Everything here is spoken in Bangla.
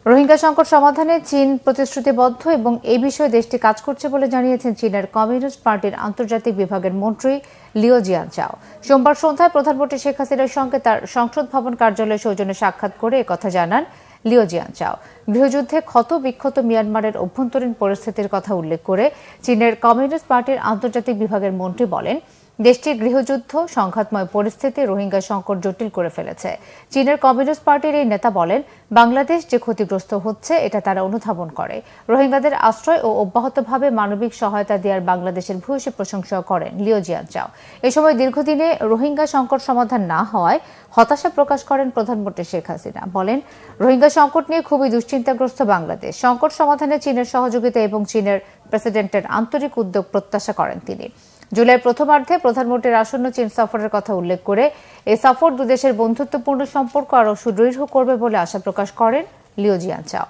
রোহিঙ্গা সংকট সমাধানে চীন প্রতিশ্রুতিবদ্ধ এবং এই বিষয়ে দেশটি কাজ করছে বলে জানিয়েছেন চীনের কমিউনিস্ট পার্টির আন্তর্জাতিক বিভাগের মন্ত্রী লিও জিয়ানচাও। সোমবার সন্ধ্যায় প্রধানমন্ত্রী শেখ হাসিনার সঙ্গে তার সংসদ ভবন কার্যালয়ে সৌজন্যে সাক্ষাৎ করে একথা জানান লিও জিয়ানচাও। গৃহযুদ্ধে ক্ষত বিক্ষত মিয়ানমারের অভ্যন্তরীণ পরিস্থিতির কথা উল্লেখ করে চীনের কমিউনিস্ট পার্টির আন্তর্জাতিক বিভাগের মন্ত্রী বলেন, দেশটির গৃহযুদ্ধ সংঘাতময় পরিস্থিতি রোহিঙ্গা সংকট জটিল করে ফেলেছে। চীনের কমিউনিস্ট পার্টির এই নেতা বলেন, বাংলাদেশ যে ক্ষতিগ্রস্ত হচ্ছে এটা তারা অনুধাবন করে। রোহিঙ্গাদের আশ্রয় ও অব্যাহতভাবে মানবিক সহায়তা দেওয়ার বাংলাদেশের ভূয়সী প্রশংসা করেন লিও জিয়ানচাও। এ সময় দীর্ঘদিনে রোহিঙ্গা সংকট সমাধান না হওয়ায় হতাশা প্রকাশ করেন প্রধানমন্ত্রী শেখ হাসিনা। বলেন, রোহিঙ্গা সংকট নিয়ে খুবই দুশ্চিন্তাগ্রস্ত বাংলাদেশ। সংকট সমাধানে চীনের সহযোগিতা এবং চীনের প্রেসিডেন্টের আন্তরিক উদ্যোগ প্রত্যাশা করেন তিনি। জুলাইয়ের প্রথমার্ধে প্রধানমন্ত্রীর আসন্ন চীন সফরের কথা উল্লেখ করে এই সফর দুদেশের বন্ধুত্বপূর্ণ সম্পর্ক আরও সুদৃঢ় করবে বলে আশা প্রকাশ করেন লিও জিয়ানচাও।